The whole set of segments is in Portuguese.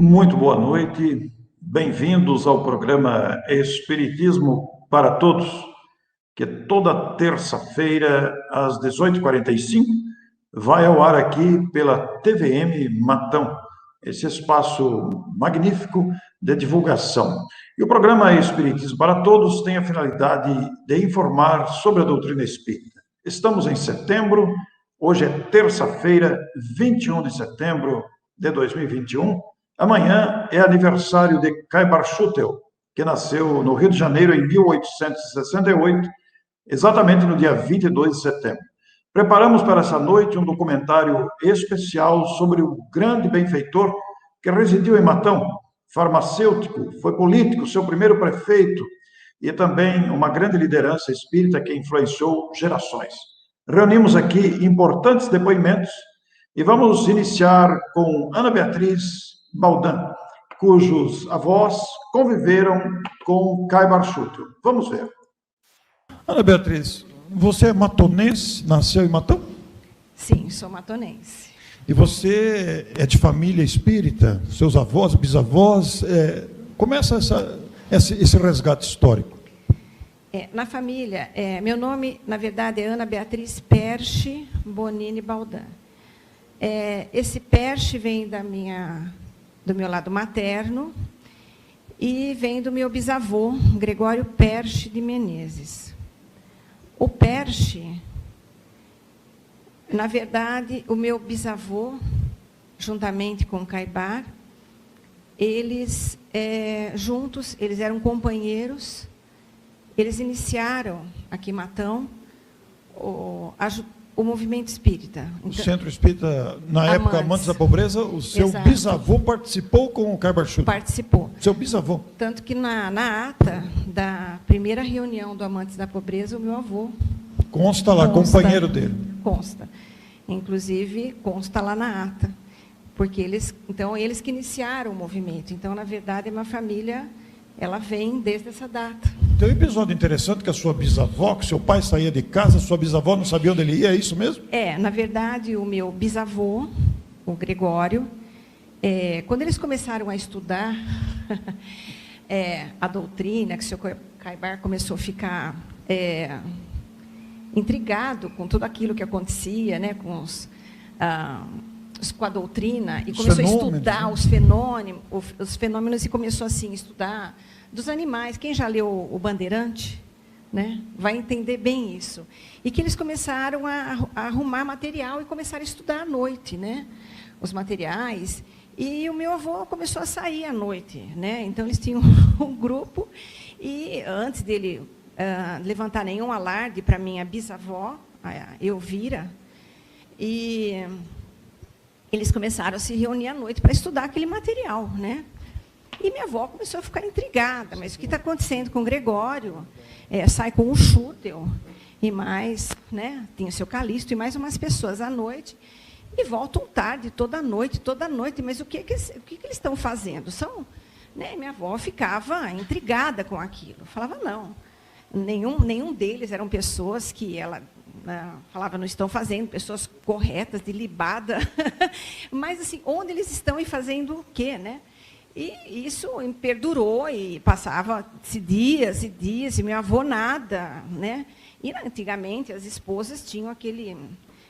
Muito boa noite, bem-vindos ao programa Espiritismo para Todos, que toda terça-feira, às 18h45, vai ao ar aqui pela TVM Matão, esse espaço magnífico de divulgação. E o programa Espiritismo para Todos tem a finalidade de informar sobre a doutrina espírita. Estamos em setembro, hoje é terça-feira, 21 de setembro de 2021. Amanhã é aniversário de Caibar Schutel, que nasceu no Rio de Janeiro em 1868, exatamente no dia 22 de setembro. Preparamos para essa noite um documentário especial sobre o grande benfeitor que residiu em Matão, farmacêutico, foi político, seu primeiro prefeito e também uma grande liderança espírita que influenciou gerações. Reunimos aqui importantes depoimentos e vamos iniciar com Ana Beatriz Baldan, cujos avós conviveram com Caibar Schutel. Vamos ver. Ana Beatriz, você é matonense, nasceu em Matão? Sim, sou matonense. E você é de família espírita? Seus avós, bisavós? Começa esse resgate histórico. Na família, meu nome, na verdade, é Ana Beatriz Perche Bonini Baldan. Esse Perche vem do meu lado materno e vem do meu bisavô, Gregório Perche de Menezes. O Perche, na verdade, o meu bisavô, juntamente com o Caibar, eles juntos, eles eram companheiros, eles iniciaram aqui em Matão o movimento espírita. O Centro Espírita, na época, Amantes da Pobreza, o seu Exato. Bisavô participou com o Caibar Schutel? Participou. Seu bisavô? Tanto que na ata da primeira reunião do Amantes da Pobreza, o meu avô... Consta lá, companheiro dele. Consta. Inclusive, consta lá na ata. Porque eles que iniciaram o movimento. Então, na verdade, a minha família, ela vem desde essa data. Tem um episódio interessante que a sua bisavó, que seu pai saía de casa, sua bisavó não sabia onde ele ia, é isso mesmo? Na verdade, o meu bisavô, o Gregório, quando eles começaram a estudar a doutrina, que o seu Caibar começou a ficar intrigado com tudo aquilo que acontecia, né, com a doutrina, e começou a estudar os fenômenos e começou assim a estudar dos animais. Quem já leu o Bandeirante, né, vai entender bem isso. E que eles começaram a arrumar material e começaram a estudar à noite, né, os materiais. E o meu avô começou a sair à noite, né? Então eles tinham um grupo e antes dele levantar nenhum alarde para minha bisavó, a Elvira, e eles começaram a se reunir à noite para estudar aquele material, né? E minha avó começou a ficar intrigada, mas o que está acontecendo com o Gregório? Sai com o Schutel e mais, né? Tem o seu Calixto e mais umas pessoas à noite e voltam tarde, toda noite, mas o que eles estão fazendo? Né? Minha avó ficava intrigada com aquilo, falava não. Nenhum deles eram pessoas que ela falava não estão fazendo, pessoas corretas, de libada, mas assim, onde eles estão e fazendo o quê, né? E isso perdurou e passava-se dias e dias, e meu avô nada, né? E antigamente as esposas tinham aquele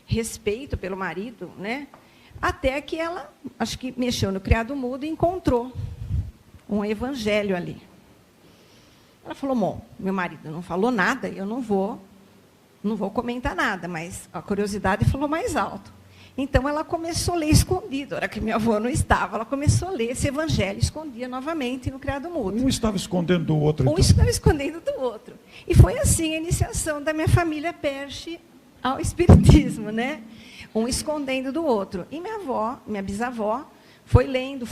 respeito pelo marido, né? Até que ela, acho que mexeu no criado mudo e encontrou um evangelho ali. Ela falou, bom, meu marido não falou nada, eu não vou comentar nada, mas a curiosidade falou mais alto. Então, ela começou a ler escondido, a hora que minha avó não estava, ela começou a ler esse evangelho, escondia novamente no criado mudo. Um estava escondendo do outro, então. Um estava escondendo do outro. E foi assim a iniciação da minha família Perche ao espiritismo, né? Um escondendo do outro. E minha avó, minha bisavó, foi lendo,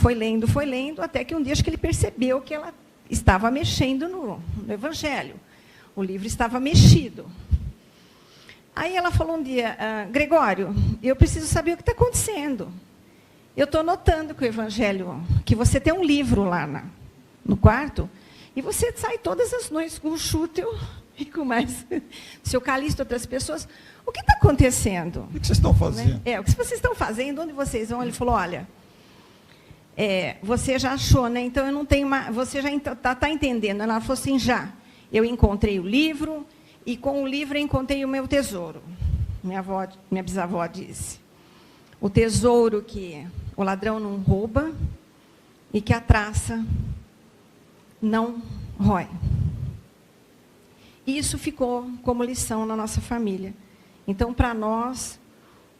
até que um dia acho que ele percebeu que ela estava mexendo no evangelho. O livro estava mexido. Aí ela falou um dia, Gregório, eu preciso saber o que está acontecendo. Eu estou notando que o evangelho, que você tem um livro lá no quarto, e você sai todas as noites com o Schutel e com mais seu Calixto, outras pessoas. O que está acontecendo? O que vocês estão fazendo? O que vocês estão fazendo? Onde vocês vão? Ele falou, olha, você já achou, né? Então, eu não tenho você já está entendendo. Ela falou assim, já. Eu encontrei o livro, e com o livro eu encontrei o meu tesouro. Minha bisavó disse. O tesouro que o ladrão não rouba e que a traça não rói. Isso ficou como lição na nossa família. Então, para nós,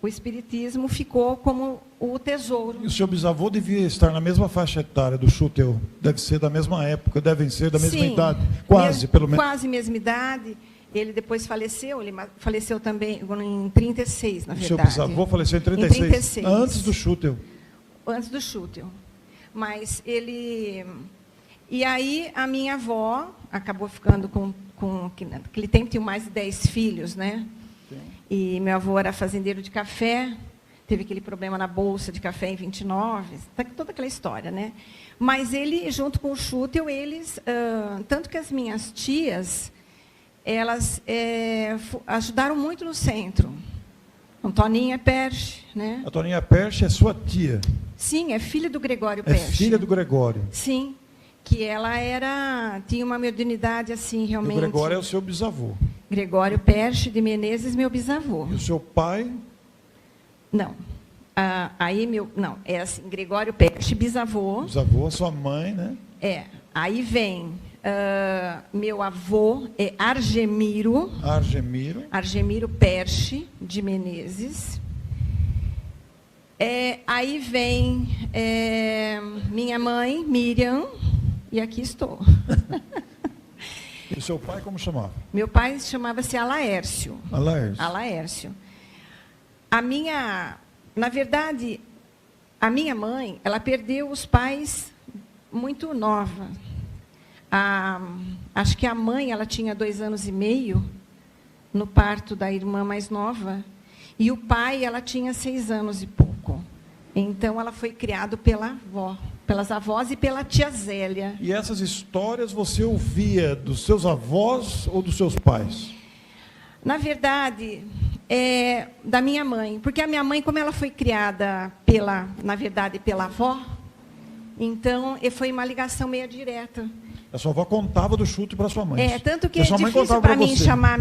o espiritismo ficou como o tesouro. E o seu bisavô devia estar na mesma faixa etária do Schutel? Deve ser da mesma época, devem ser da mesma idade? Quase, pelo menos. Quase mesma idade. Ele depois faleceu, ele faleceu também em 36, na verdade. O seu bisavô faleceu em 36? Em 36. Antes do Schutel? Antes do Schutel. Mas ele... E aí, a minha avó acabou ficando com naquele tempo tinha mais de 10 filhos, né? Sim. E meu avô era fazendeiro de café, teve aquele problema na bolsa de café em 29, toda aquela história, né? Mas ele, junto com o Schutel, eles... tanto que as minhas tias, elas ajudaram muito no centro. Toninha Perche, né? A Toninha Perche é sua tia? Sim, é filha do Gregório Perche. É filha do Gregório? Sim. Que ela tinha uma mediunidade assim, realmente... E o Gregório é o seu bisavô? Gregório Perche de Menezes, meu bisavô. E o seu pai? Não. Não, é assim, Gregório Perche, bisavô. Bisavô, sua mãe, né? Aí vem meu avô, Argemiro. Argemiro. Argemiro Perche de Menezes. Aí vem minha mãe, Miriam, e aqui estou. E o seu pai como chamava? Meu pai chamava-se Alaércio. Alaércio. Na verdade, a minha mãe, ela perdeu os pais muito nova. Acho que a mãe, ela tinha 2 anos e meio no parto da irmã mais nova, e o pai, ela tinha 6 anos e pouco. Então, ela foi criada pelas avós e pela tia Zélia. E essas histórias você ouvia dos seus avós ou dos seus pais? Na verdade, da minha mãe. Porque a minha mãe, como ela foi criada, na verdade, pela avó, então, foi uma ligação meio direta. A sua avó contava do Schutel para sua mãe. Tanto que é difícil para mim chamar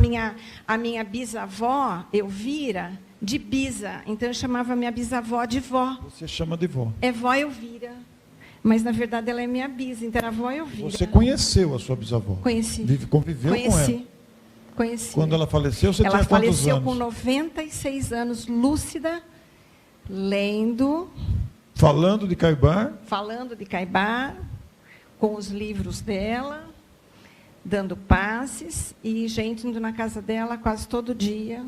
a minha bisavó, Elvira, de bisa. Então, eu chamava a minha bisavó de vó. Você chama de vó. É vó Elvira. Mas, na verdade, ela é minha bisa, então era vó Elvira. Você conheceu a sua bisavó? Conheci. Conviveu com ela? Conheci. Quando ela faleceu, você tinha quantos anos? Ela faleceu com 96 anos, lúcida, lendo. Falando de Caibar? Falando de Caibar, com os livros dela, dando passes, e gente indo na casa dela quase todo dia.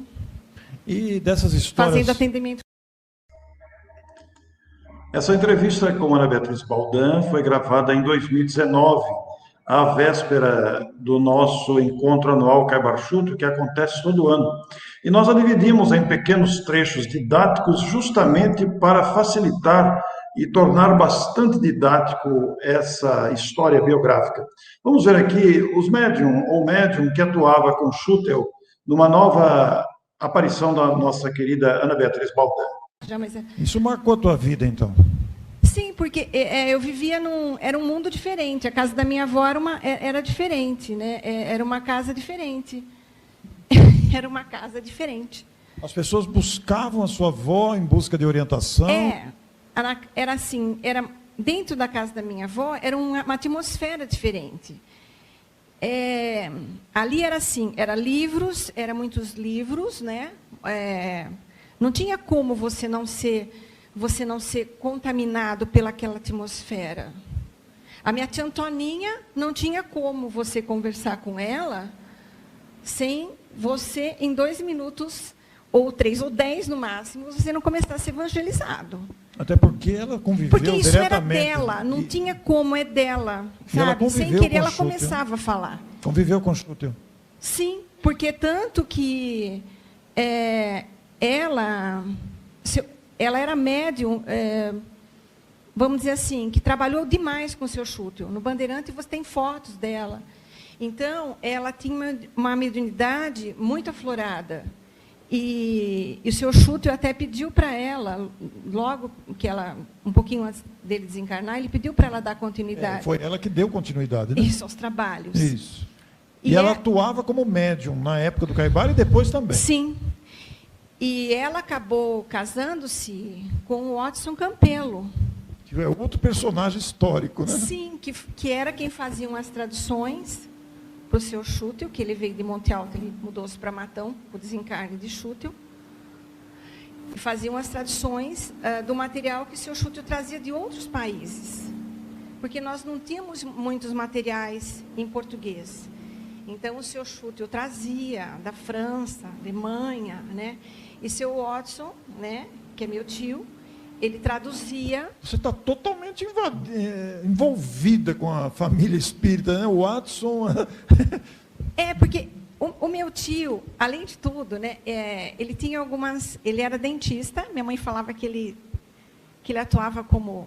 E dessas histórias... Fazendo atendimento. Essa entrevista com Ana Beatriz Baldan foi gravada em 2019, à véspera do nosso encontro anual Caibar Schutel, que acontece todo ano. E nós a dividimos em pequenos trechos didáticos justamente para facilitar e tornar bastante didático essa história biográfica. Vamos ver aqui os médium que atuava com Schutel numa nova aparição da nossa querida Ana Beatriz Baldan. Isso marcou a tua vida, então? Sim, porque eu vivia era um mundo diferente. A casa da minha avó era diferente, né? Era uma casa diferente. Era uma casa diferente. As pessoas buscavam a sua avó em busca de orientação? Era assim, dentro da casa da minha avó, era uma atmosfera diferente. Ali era assim, eram muitos livros, né? Não tinha como você não ser contaminado pelaquela atmosfera. A minha tia Antoninha, não tinha como você conversar com ela sem você, em 2 minutos, ou 3 ou 10 no máximo, você não começar a ser evangelizado. Até porque ela conviveu diretamente. Porque isso era dela, não tinha como, é dela. Sabe? Sem querer, ela começava a falar. Conviveu com o Schutel? Sim, porque tanto que ela era médium, vamos dizer assim, que trabalhou demais com o seu Schutel. No Bandeirante você tem fotos dela. Então, ela tinha uma mediunidade muito aflorada. E o seu Chútil até pediu para ela, logo que ela, um pouquinho antes dele desencarnar, ele pediu para ela dar continuidade. Foi ela que deu continuidade, né? Isso, aos trabalhos. Isso. E ela atuava como médium na época do Caibar e depois também. Sim. E ela acabou casando-se com o Watson Campelo. Que é outro personagem histórico, né? Sim, que era quem fazia as traduções para o seu Chútil, que ele veio de Monte Alto, ele mudou-se para Matão, o desencarne de Chútil. E faziam as traduções do material que o seu Chútil trazia de outros países. Porque nós não tínhamos muitos materiais em português. Então, o seu Chútil trazia da França, Alemanha, né? E seu Watson, né, que é meu tio, ele traduzia. Você está totalmente envolvida com a família espírita, né? O Watson. Porque o meu tio, além de tudo, né, ele tinha algumas. Ele era dentista. Minha mãe falava que ele atuava como.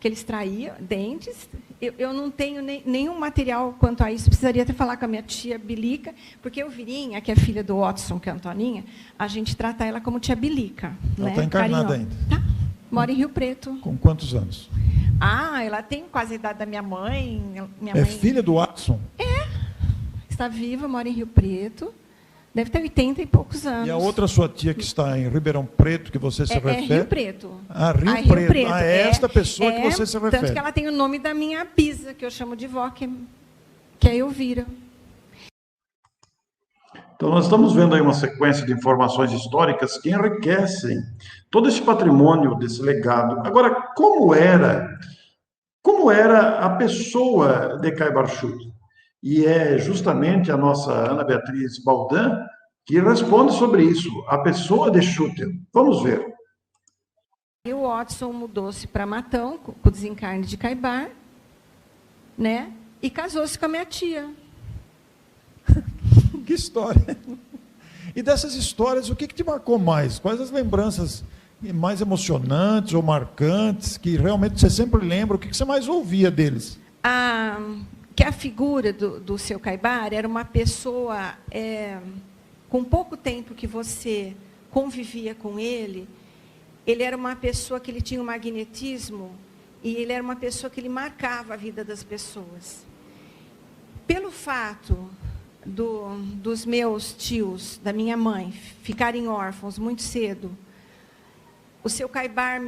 Que ele extraía dentes. Eu não tenho nenhum material quanto a isso. Precisaria até falar com a minha tia Bilica, porque o Virinha, que é filha do Watson, que é a Antoninha, a gente trata ela como tia Bilica. Ela está encarnada ainda. Tá. Mora em Rio Preto. Com quantos anos? Ela tem quase a idade da minha mãe. Filha do Watson? Está viva, mora em Rio Preto. Deve ter 80 e poucos anos. E a outra sua tia que está em Ribeirão Preto, que você se refere? Rio Preto. Rio Preto. Esta pessoa que você se refere. Tanto que ela tem o nome da minha bisa, que eu chamo de vó, que é Elvira. Então, nós estamos vendo aí uma sequência de informações históricas que enriquecem todo esse patrimônio, desse legado. Agora, como era a pessoa de Caibar Chútil? E é justamente a nossa Ana Beatriz Baldan que responde sobre isso, a pessoa de Chútil. Vamos ver. E o Watson mudou-se para Matão, com o desencarne de Caibar, né? E casou-se com a minha tia. Que história! E dessas histórias, o que te marcou mais? Quais as lembranças mais emocionantes ou marcantes que realmente você sempre lembra? O que você mais ouvia deles? Que a figura do seu Caibar era uma pessoa, com pouco tempo que você convivia com ele era uma pessoa que ele tinha um magnetismo e ele era uma pessoa que ele marcava a vida das pessoas. Pelo fato dos meus tios, da minha mãe, ficarem órfãos muito cedo, o seu Caibar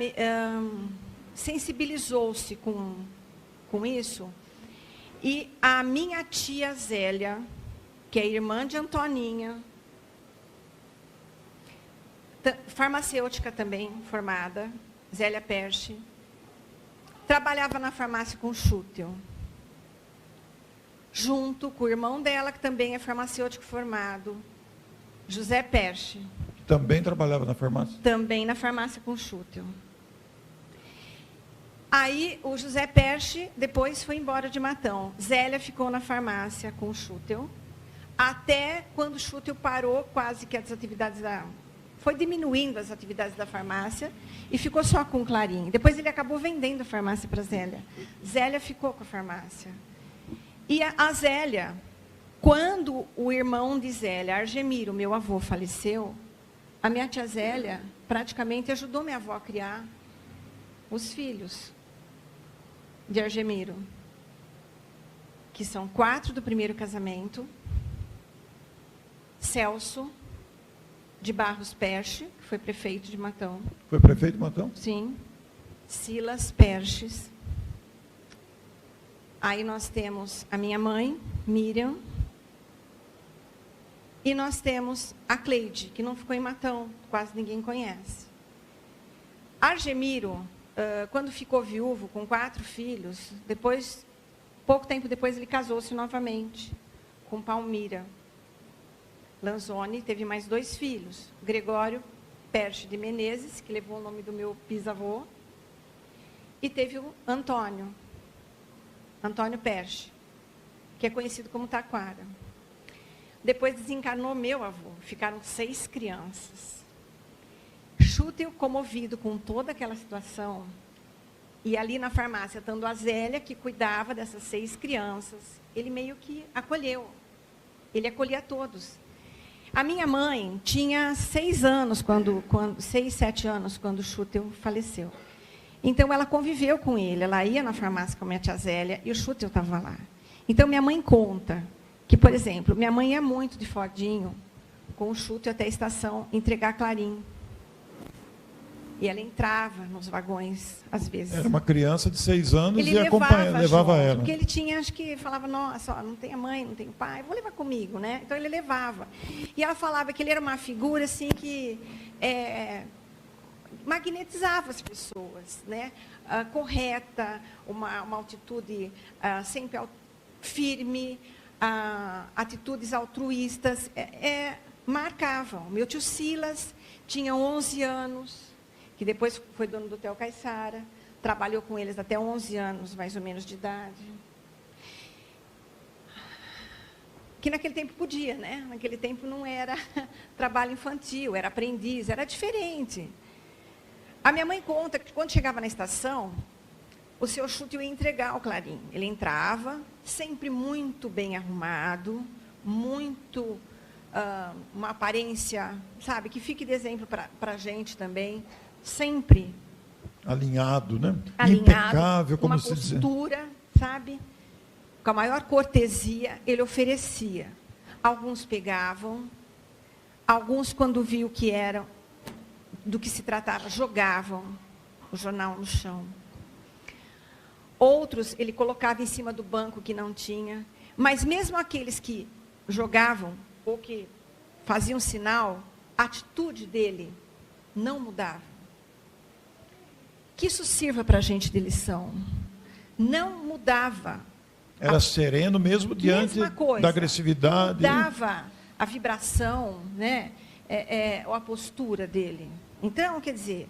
sensibilizou-se com isso. E a minha tia Zélia, que é irmã de Antoninha, farmacêutica também formada, Zélia Perche, trabalhava na farmácia com Chútil, junto com o irmão dela, que também é farmacêutico formado, José Perche. Também trabalhava na farmácia? Também na farmácia com Chútil. Aí, o José Perche, depois foi embora de Matão. Zélia ficou na farmácia com o Chútil, até quando o Chútil parou, quase que as atividades foi diminuindo as atividades da farmácia, e ficou só com o Clarim. Depois ele acabou vendendo a farmácia para Zélia. Zélia ficou com a farmácia. E a Zélia, quando o irmão de Zélia, Argemiro, meu avô, faleceu, a minha tia Zélia praticamente ajudou minha avó a criar os filhos de Argemiro, que são 4 do primeiro casamento, Celso de Barros Perche, que foi prefeito de Matão. Foi prefeito de Matão? Sim. Silas Perches. Aí nós temos a minha mãe, Miriam, e nós temos a Cleide, que não ficou em Matão, quase ninguém conhece. Argemiro, quando ficou viúvo, com 4 filhos, pouco tempo depois, ele casou-se novamente com Palmira Lanzoni, teve mais 2 filhos, Gregório Perche de Menezes, que levou o nome do meu bisavô, e teve o Antônio Perche, que é conhecido como Taquara. Depois desencarnou meu avô, ficaram 6 crianças. Chútil, comovido com toda aquela situação, e ali na farmácia, estando a Zélia, que cuidava dessas 6 crianças, ele meio que acolheu. Ele acolhia todos. A minha mãe tinha 6 anos, 6, 7 anos, quando o Schutel faleceu. Então, ela conviveu com ele. Ela ia na farmácia com a minha tia Zélia e o Schutel estava lá. Então, minha mãe conta que, por exemplo, minha mãe ia muito de Fordinho com o Schutel até a estação entregar Clarim. E ela entrava nos vagões, às vezes. Era uma criança de 6 anos ele e levava ela. Porque ele tinha, acho que falava, nossa, ó, não tenho mãe, não tenho pai, vou levar comigo, né? Então ele levava. E ela falava que ele era uma figura assim que magnetizava as pessoas, né? Correta, uma atitude sempre firme, atitudes altruístas, marcavam. Meu tio Silas tinha 11 anos, que depois foi dono do Hotel Caiçara, trabalhou com eles até 11 anos, mais ou menos, de idade. Que naquele tempo podia, né? Naquele tempo não era trabalho infantil, era aprendiz, era diferente. A minha mãe conta que, quando chegava na estação, o seu Schutel ia entregar o Clarim. Ele entrava, sempre muito bem arrumado, muito... uma aparência, sabe, que fique de exemplo para a gente também, sempre alinhado, né? Alinhado, impecável, como se diz. Uma postura, sabe, com a maior cortesia, ele oferecia. Alguns pegavam, alguns, quando viam que era do que se tratava, jogavam o jornal no chão. Outros, ele colocava em cima do banco que não tinha, mas mesmo aqueles que jogavam ou que faziam sinal, a atitude dele não mudava. Que isso sirva para a gente de lição. Não mudava. Era sereno mesmo diante da agressividade. Mudava a vibração, né? A postura dele. Então, quer dizer,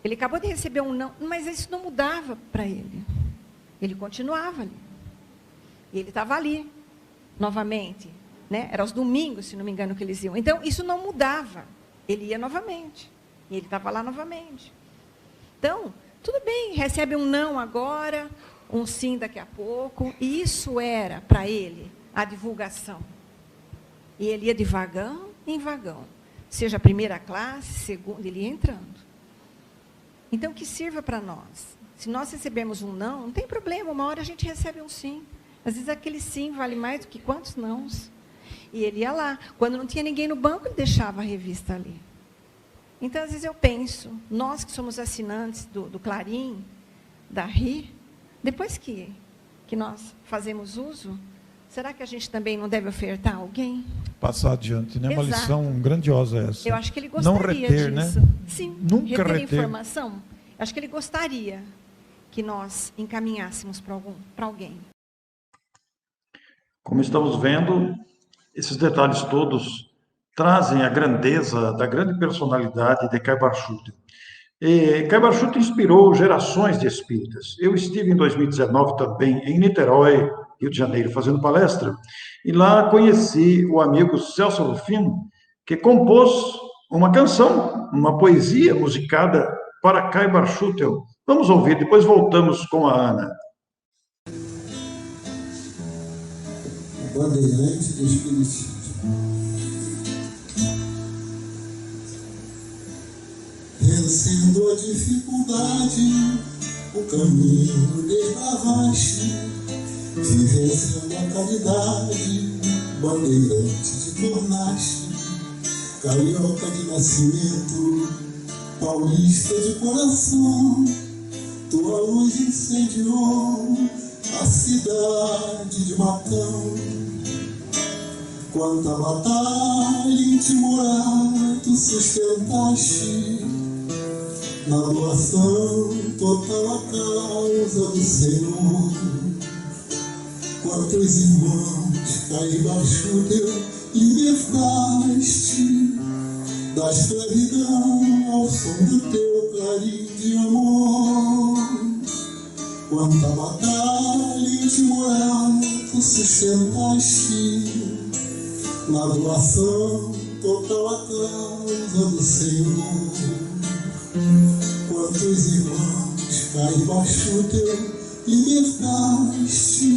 ele acabou de receber um não, mas isso não mudava para ele. Ele continuava ali. E ele estava ali, novamente. Né? Era aos domingos, se não me engano, que eles iam. Então, isso não mudava. Ele ia novamente. E ele estava lá novamente. Então, tudo bem, recebe um não agora, um sim daqui a pouco. E isso era, para ele, a divulgação. E ele ia de vagão em vagão. Seja a primeira classe, segunda, ele ia entrando. Então, que sirva para nós. Se nós recebemos um não tem problema, uma hora a gente recebe um sim. Às vezes aquele sim vale mais do que quantos nãos. E ele ia lá. Quando não tinha ninguém no banco, ele deixava a revista ali. Então, às vezes eu penso, nós que somos assinantes do Clarim, da RI, depois que nós fazemos uso, será que a gente também não deve ofertar a alguém? Passar adiante, né? Exato. Uma lição grandiosa essa. Eu acho que ele gostaria não reter, disso. Né? Sim, nunca reter informação. Acho que ele gostaria que nós encaminhássemos para alguém. Como estamos vendo, esses detalhes todos trazem a grandeza da grande personalidade de Caibar Schutel. Caibar Schutel inspirou gerações de espíritas. Eu estive em 2019 também em Niterói, Rio de Janeiro, fazendo palestra, e lá conheci o amigo Celso Rufino, que compôs uma canção, uma poesia musicada para Caibar Schutel. Vamos ouvir, depois voltamos com a Ana. Bandeirante do Espiritismo. Vencendo a dificuldade, o caminho desbravaste, vivenciando a caridade, bandeirante te tornaste, carioca de nascimento, paulista de coração, tua luz incendiou a cidade de Matão. Quanta batalha em Timorá tu sustentaste, na doação total à causa do Senhor. Quantos irmãos Caibar Schutel libertaste da escravidão ao som do teu clarim de amor. Quanta batalha em Timorá tu sustentaste, na doação total à causa do Senhor. Quantos irmãos Caibar Schutel libertaste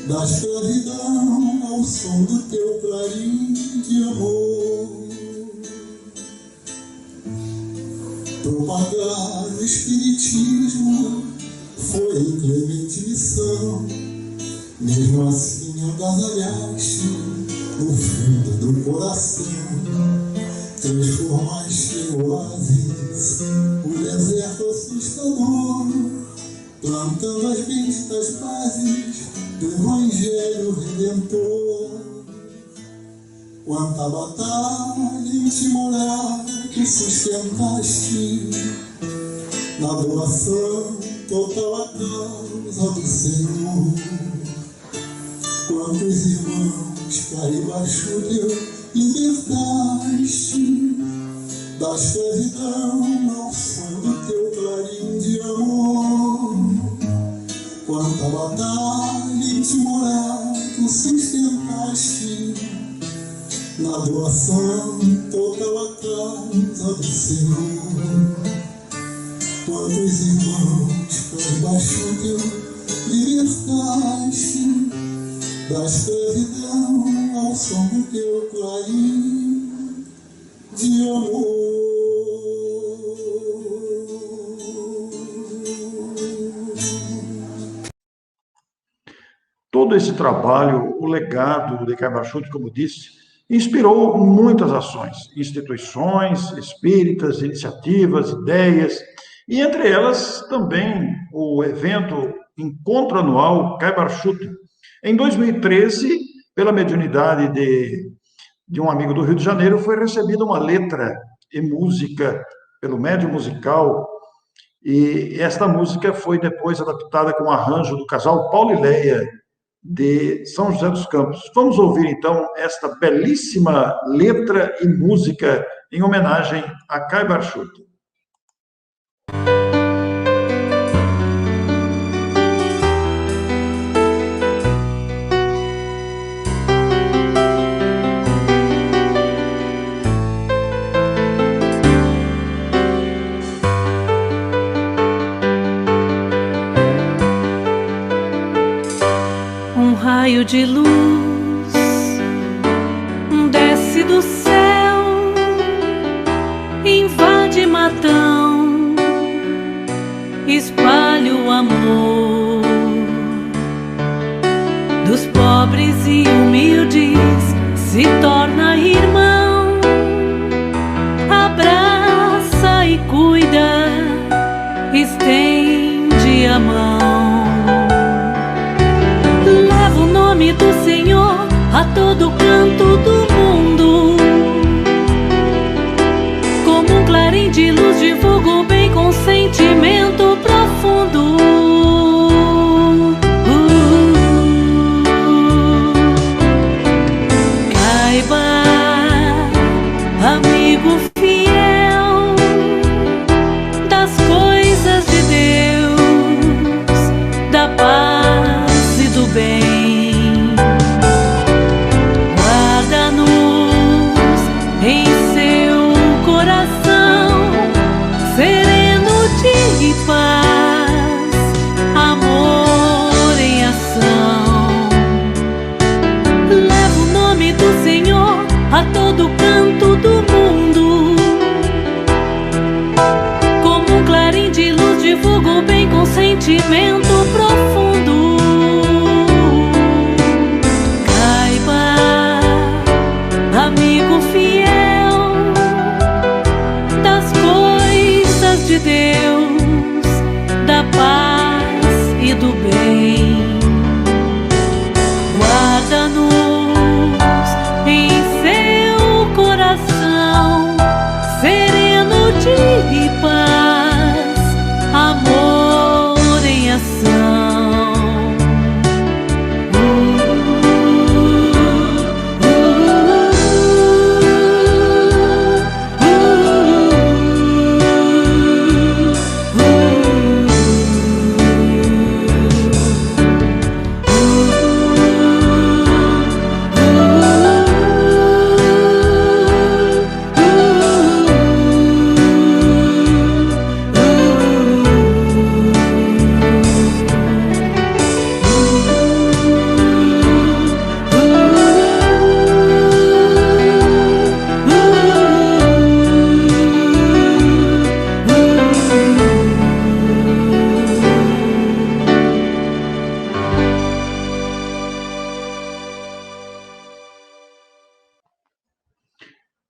da escravidão ao som do teu clarim de amor. Propagar o espiritismo foi inclemente missão. Mesmo assim agasalhaste no fundo do coração. Transformaste em oásis o deserto assustador, plantando as benditas bases do Evangelho Redentor. Quanta batalha intimoral que sustentaste na doação total à causa do Senhor. Quantos irmãos caribachudo libertaste da escravidão ao som do teu clarim de amor. Quanta batalha intimoral tu sustentaste na doação total à causa do Senhor. Quantos irmãos caribachudo libertaste da escravidão ao som do teu clarim de amor. Todo esse trabalho, o legado de Caibachuti, como disse, inspirou muitas ações, instituições espíritas, iniciativas, ideias, e entre elas também o evento Encontro Anual Caibachuti. Em 2013, pela mediunidade de um amigo do Rio de Janeiro, foi recebida uma letra e música pelo médium musical, e esta música foi depois adaptada com arranjo do casal Paulo e Leia, de São José dos Campos. Vamos ouvir, então, esta belíssima letra e música em homenagem a Caibachuti. Raio de luz desce do céu, invade Matão, espalha o amor dos pobres e humildes, se torna irmão, abraça e cuida, estende a mão. Do Senhor a todo canto do mundo, como um clarim de luz divulga o bem com sentimento profundo. Caiba, amigo fiel das coisas de Deus, da paz e do bem. Paz, amor em ação. Leva o nome do Senhor a todo canto do mundo, como um clarim de luz divulga o bem com sentimento profundo.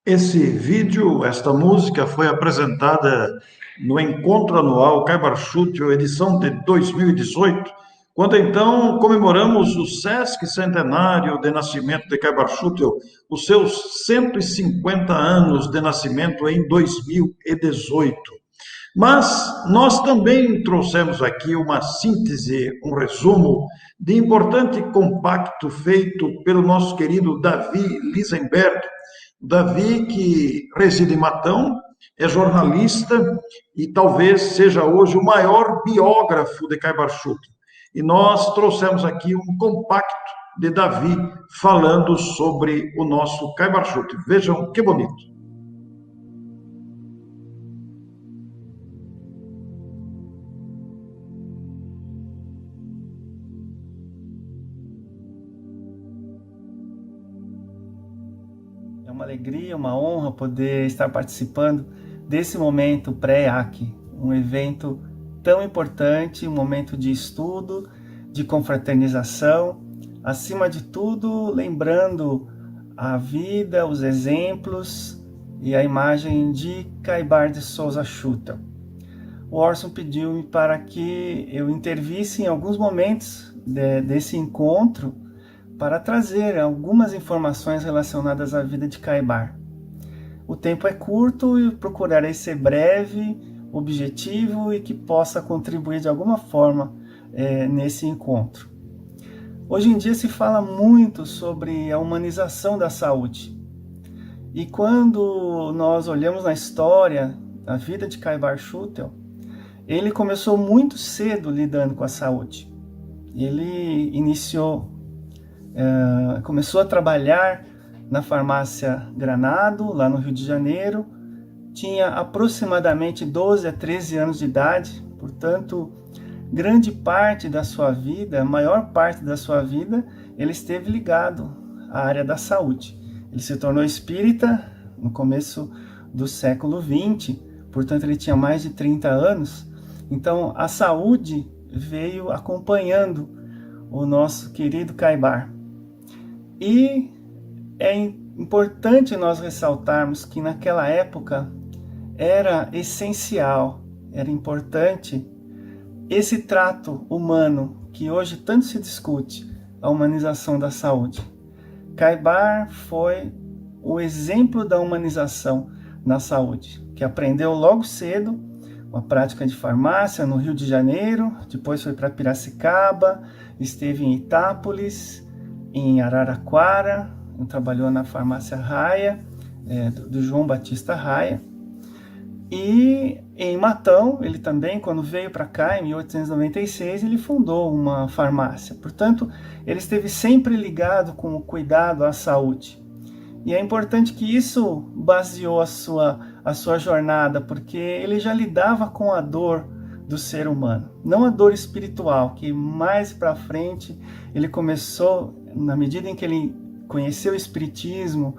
Esse vídeo, esta música, foi apresentada no encontro anual Caibar Schutel, edição de 2018, quando então comemoramos o Sesc Centenário de Nascimento de Caibar Schutel, os seus 150 anos de nascimento em 2018. Mas nós também trouxemos aqui uma síntese, um resumo de importante compacto feito pelo nosso querido Davi Lisenberg. Davi, que reside em Matão, é jornalista e talvez seja hoje o maior biógrafo de Caibar Schutel. E nós trouxemos aqui um compacto de Davi falando sobre o nosso Caibar Schutel. Vejam que bonito. É uma alegria, uma honra poder estar participando desse momento pré-AC, um evento tão importante, um momento de estudo, de confraternização, acima de tudo, lembrando a vida, os exemplos e a imagem de Caibar de Souza Schutel. O Orson pediu-me para que eu intervisse em alguns momentos desse encontro para trazer algumas informações relacionadas à vida de Caibar. O tempo é curto e procurarei ser breve, objetivo e que possa contribuir de alguma forma nesse encontro. Hoje em dia se fala muito sobre a humanização da saúde. E quando nós olhamos na história, a vida de Caibar Schutel, ele começou muito cedo lidando com a saúde. Ele começou a trabalhar na farmácia Granado, lá no Rio de Janeiro. Tinha aproximadamente 12 a 13 anos de idade, portanto, grande parte da sua vida, a maior parte da sua vida, ele esteve ligado à área da saúde. Ele se tornou espírita no começo do século XX, portanto, ele tinha mais de 30 anos. Então, a saúde veio acompanhando o nosso querido Caibar. E é importante nós ressaltarmos que naquela época era essencial, era importante esse trato humano que hoje tanto se discute, a humanização da saúde. Caibar foi o exemplo da humanização na saúde, que aprendeu logo cedo uma prática de farmácia no Rio de Janeiro, depois foi para Piracicaba, esteve em Itápolis, em Araraquara, trabalhou na farmácia Raia, do João Batista Raia. E em Matão, ele também, quando veio para cá, em 1896, ele fundou uma farmácia. Portanto, ele esteve sempre ligado com o cuidado à saúde. E é importante que isso baseou a sua jornada, porque ele já lidava com a dor do ser humano. Não a dor espiritual, que mais para frente ele começou, na medida em que ele conheceu o espiritismo,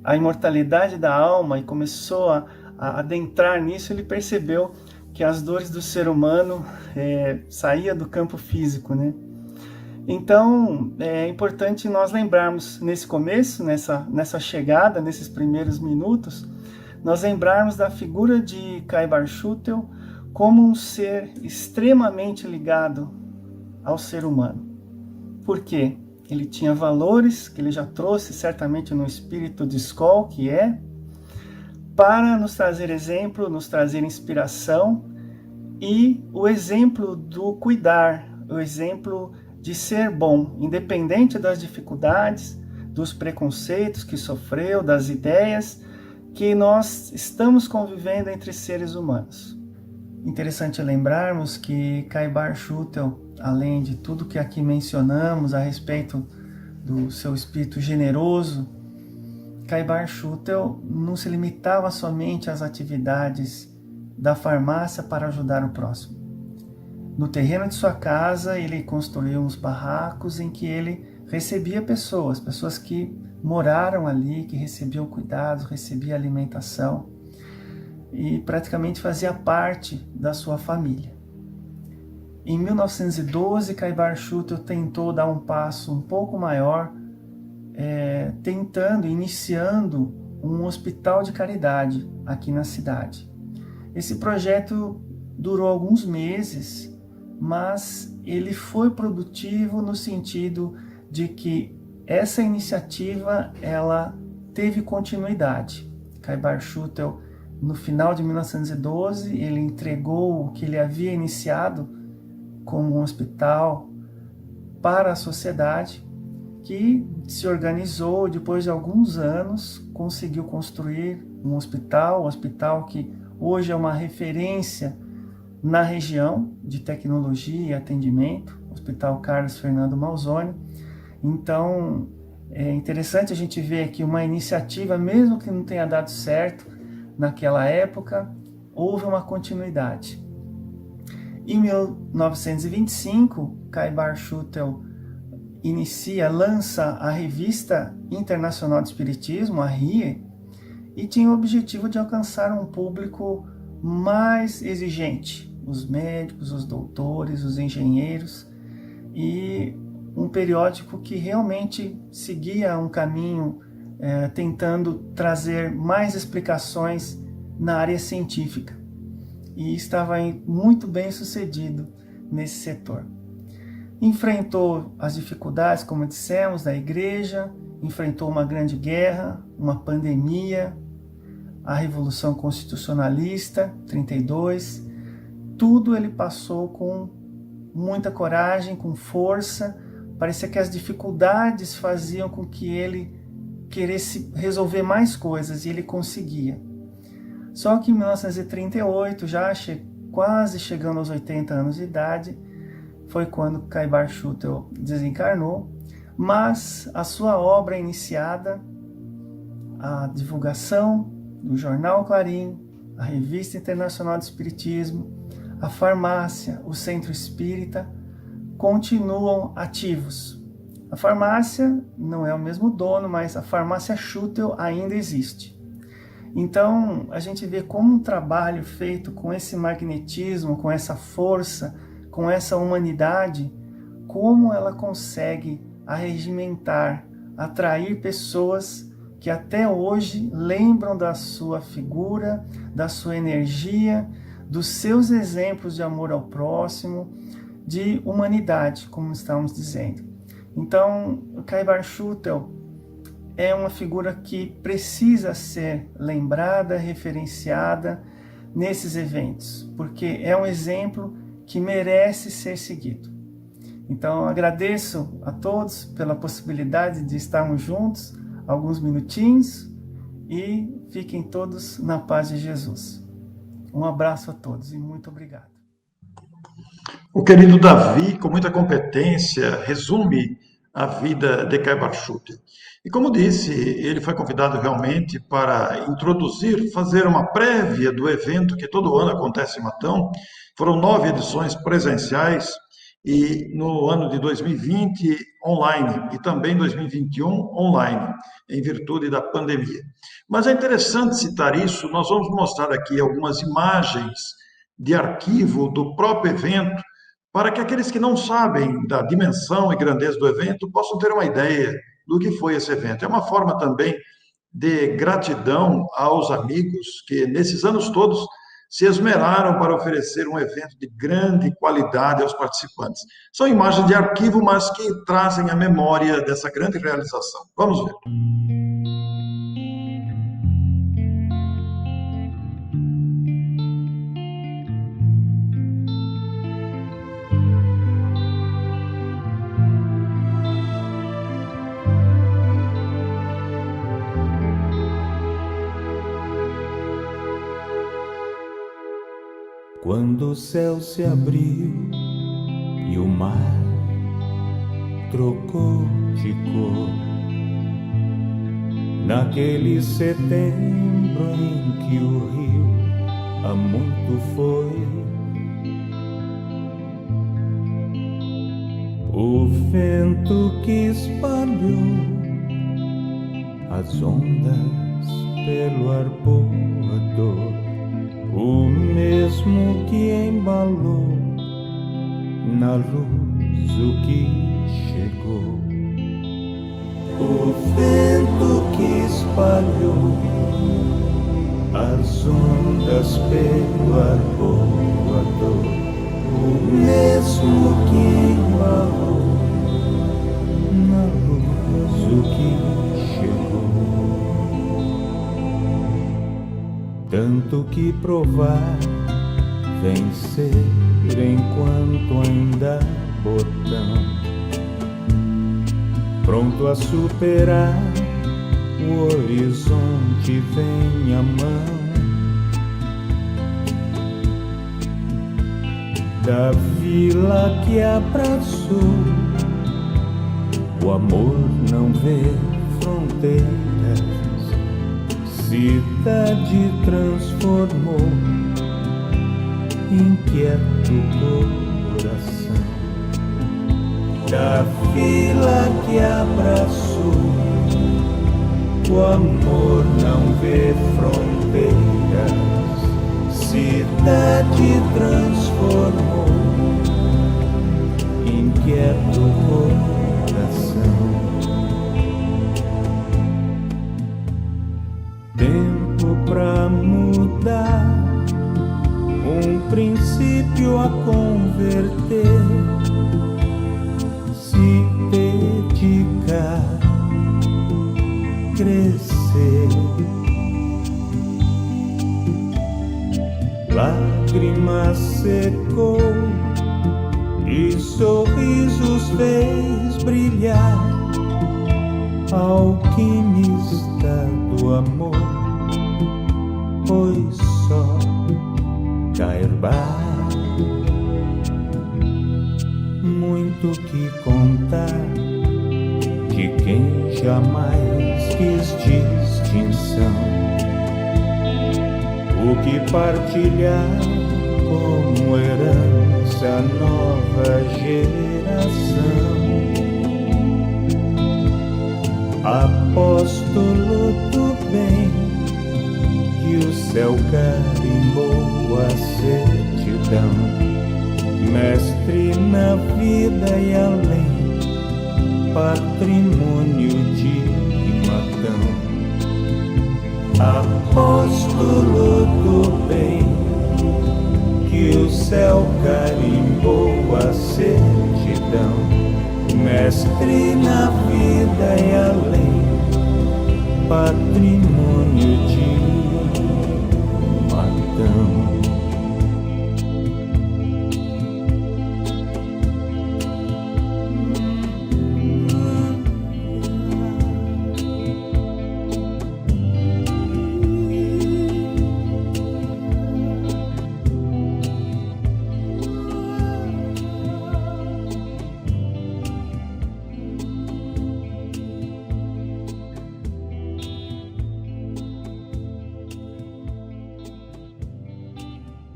a imortalidade da alma e começou a adentrar nisso, ele percebeu que as dores do ser humano saíam do campo físico, né? Então, é importante nós lembrarmos nesse começo, nessa chegada, nesses primeiros minutos, nós lembrarmos da figura de Caibar Schutel como um ser extremamente ligado ao ser humano. Por quê? Ele tinha valores que ele já trouxe certamente no espírito de Skoll, que para nos trazer exemplo, nos trazer inspiração e o exemplo do cuidar, o exemplo de ser bom, independente das dificuldades, dos preconceitos que sofreu, das ideias que nós estamos convivendo entre seres humanos. Interessante lembrarmos que Caibar Schutel, além de tudo que aqui mencionamos a respeito do seu espírito generoso, Caibar Schutel não se limitava somente às atividades da farmácia para ajudar o próximo. No terreno de sua casa, ele construiu uns barracos em que ele recebia pessoas que moraram ali, que recebiam cuidados, recebiam alimentação e praticamente fazia parte da sua família. Em 1912, Caibar Schutel tentou dar um passo um pouco maior, iniciando um hospital de caridade aqui na cidade. Esse projeto durou alguns meses, mas ele foi produtivo no sentido de que essa iniciativa ela teve continuidade. Caibar Schutel, no final de 1912, ele entregou o que ele havia iniciado como um hospital para a sociedade, que se organizou depois de alguns anos, conseguiu construir um hospital que hoje é uma referência na região de tecnologia e atendimento, Hospital Carlos Fernando Malzone. Então, é interessante a gente ver que uma iniciativa, mesmo que não tenha dado certo naquela época, houve uma continuidade. Em 1925, Caibar Schutel lança a Revista Internacional de Espiritismo, a RIE, e tinha o objetivo de alcançar um público mais exigente, os médicos, os doutores, os engenheiros, e um periódico que realmente seguia um caminho tentando trazer mais explicações na área científica, e estava muito bem sucedido nesse setor. Enfrentou as dificuldades, como dissemos, da igreja, enfrentou uma grande guerra, uma pandemia, a Revolução Constitucionalista, 32, tudo ele passou com muita coragem, com força. Parecia que as dificuldades faziam com que ele queresse resolver mais coisas, e ele conseguia. Só que em 1938, já quase chegando aos 80 anos de idade, foi quando Caibar Schutel desencarnou, mas a sua obra iniciada, a divulgação do Jornal Clarim, a Revista Internacional de Espiritismo, a farmácia, o Centro Espírita, continuam ativos. A farmácia não é o mesmo dono, mas a farmácia Schutel ainda existe. Então, a gente vê como um trabalho feito com esse magnetismo, com essa força, com essa humanidade, como ela consegue arregimentar, atrair pessoas que até hoje lembram da sua figura, da sua energia, dos seus exemplos de amor ao próximo, de humanidade, como estamos dizendo. Então, o Caibar Schutel é uma figura que precisa ser lembrada, referenciada nesses eventos, porque é um exemplo que merece ser seguido. Então, agradeço a todos pela possibilidade de estarmos juntos alguns minutinhos, e fiquem todos na paz de Jesus. Um abraço a todos e muito obrigado. O querido Davi, com muita competência, resume a vida de Caibar Schutel. E como disse, ele foi convidado realmente para introduzir, fazer uma prévia do evento que todo ano acontece em Matão. Foram 9 edições presenciais e no ano de 2020 online e também 2021 online, em virtude da pandemia. Mas é interessante citar isso, nós vamos mostrar aqui algumas imagens de arquivo do próprio evento, para que aqueles que não sabem da dimensão e grandeza do evento possam ter uma ideia do que foi esse evento. É uma forma também de gratidão aos amigos que, nesses anos todos, se esmeraram para oferecer um evento de grande qualidade aos participantes. São imagens de arquivo, mas que trazem a memória dessa grande realização. Vamos ver. Quando o céu se abriu e o mar trocou de cor, naquele setembro em que o rio há muito foi, o vento que espalhou as ondas pelo arpoador, o mesmo que embalou na luz o que chegou. O vento que espalhou as ondas pelo arpoador, o mesmo que embalou na luz o que chegou. Tanto que provar, vencer enquanto ainda há botão, pronto a superar o horizonte vem à mão. Da vila que abraçou, o amor não vê fronteiras, cidade transformou inquieto coração. Da vila que abraçou, o amor não vê fronteiras, cidade transformou inquieto coração. Tempo pra mudar, um princípio a converter, se dedicar, crescer. Lágrimas secou e sorrisos fez brilhar, alquimista do amor, pois só Cairbar. Muito que contar de quem jamais quis distinção, o que partilhar como herança a nova geração. Apóstolo do bem, que o céu carimbou a certidão, mestre na vida e além, patrimônio de Matão. Apóstolo do bem, que o céu carimbou a certidão, mestre na vida e além, patrimônio de Matão.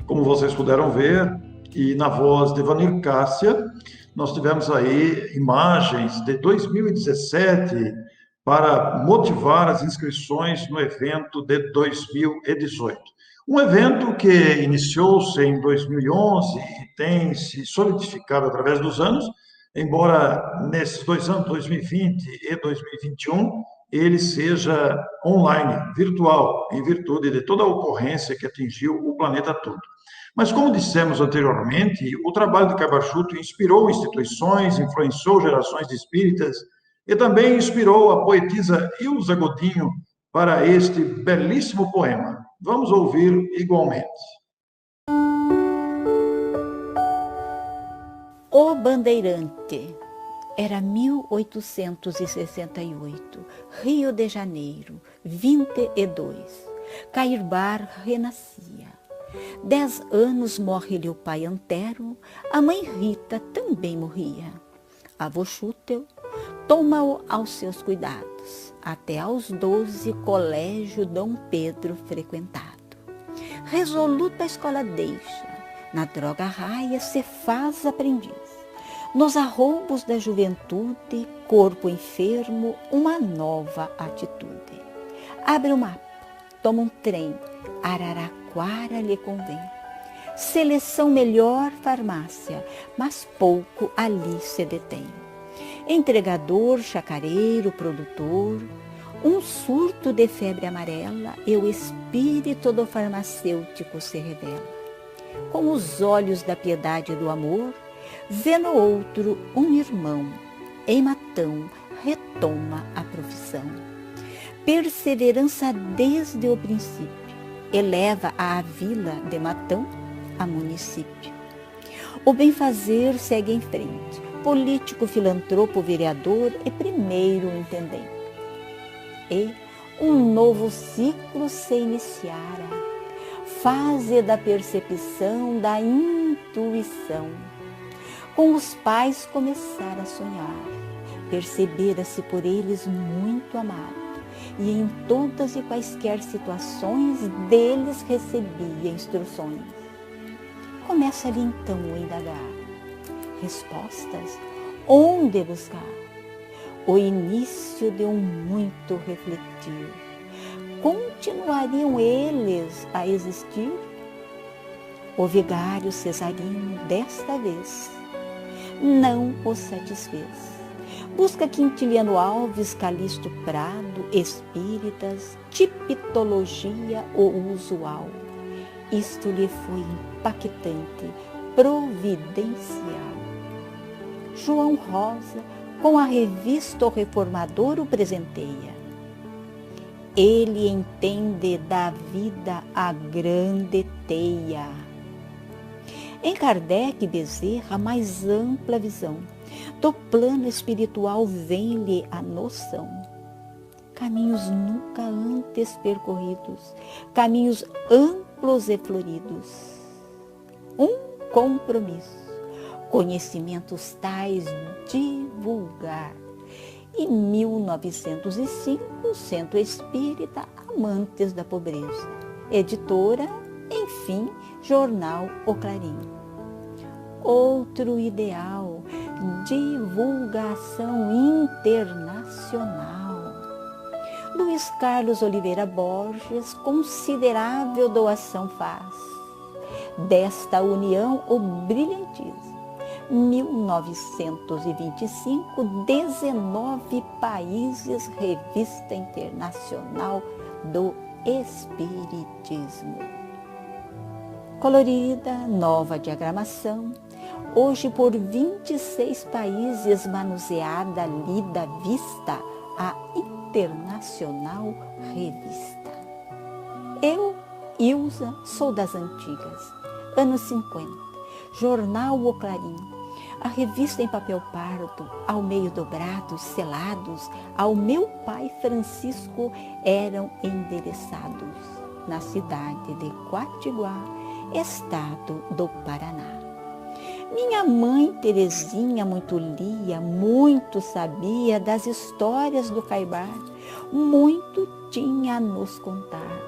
Como vocês puderam ver, e na voz de Vanir Cássia, nós tivemos aí imagens de 2017 para motivar as inscrições no evento de 2018. Um evento que iniciou-se em 2011 e tem se solidificado através dos anos, embora nesses 2 anos, 2020 e 2021, ele seja online, virtual, em virtude de toda a ocorrência que atingiu o planeta todo. Mas, como dissemos anteriormente, o trabalho de Cabarchuto inspirou instituições, influenciou gerações de espíritas e também inspirou a poetisa Ilza Godinho para este belíssimo poema. Vamos ouvir igualmente. O Bandeirante. Era 1868, Rio de Janeiro, 22. Cairbar renascia. 10 anos morre-lhe o pai Antero, a mãe Rita também morria. Avô Chútel toma-o aos seus cuidados, até aos 12 colégio Dom Pedro frequentado. Resoluto a escola deixa, na droga raia se faz aprendiz. Nos arroubos da juventude, corpo enfermo, uma nova atitude. Abre o mapa, toma um trem, Araraquara lhe convém. Seleção melhor farmácia, mas pouco ali se detém. Entregador, chacareiro, produtor, Um surto de febre amarela e o espírito do farmacêutico se revela. Com os olhos da piedade e do amor, vê no outro um irmão. Em Matão retoma a profissão. Perseverança desde o princípio eleva a vila de Matão a município. O bem-fazer segue em frente. Político, filantropo, vereador e primeiro intendente. E um novo ciclo se iniciara, fase da percepção, da intuição. Com os pais começara a sonhar, percebera-se por eles muito amado, e em todas e quaisquer situações deles recebia instruções. Começa ali então a indagar, respostas, onde buscar? O início de um muito refletir. Continuariam eles a existir? O vigário cesarino, desta vez, não o satisfez. Busca Quintiliano Alves, Calixto Prado, espíritas, tipitologia o usual. Isto lhe foi impactante, providencial. João Rosa, com a revista O Reformador, o presenteia. Ele entende da vida a grande teia. Em Kardec Bezerra, a mais ampla visão do plano espiritual vem-lhe a noção. Caminhos nunca antes percorridos, caminhos amplos e floridos. Um compromisso, conhecimentos tais divulgar. Em 1905, Centro Espírita Amantes da Pobreza. Editora, enfim, Jornal O Clarim. Outro ideal, divulgação internacional. Luiz Carlos Oliveira Borges, considerável doação faz. Desta união, o brilhantismo. 1925, 19 países, Revista Internacional do Espiritismo. Colorida, nova diagramação, hoje por 26 países, manuseada, lida, vista, a Internacional Revista. Eu, Ilza, sou das antigas, anos 50, Jornal O Clarim. A revista em papel pardo, ao meio dobrados, selados, ao meu pai Francisco eram endereçados, na cidade de Quatiguá, estado do Paraná. Minha mãe Terezinha muito lia, muito sabia das histórias do Caibar, muito tinha a nos contar.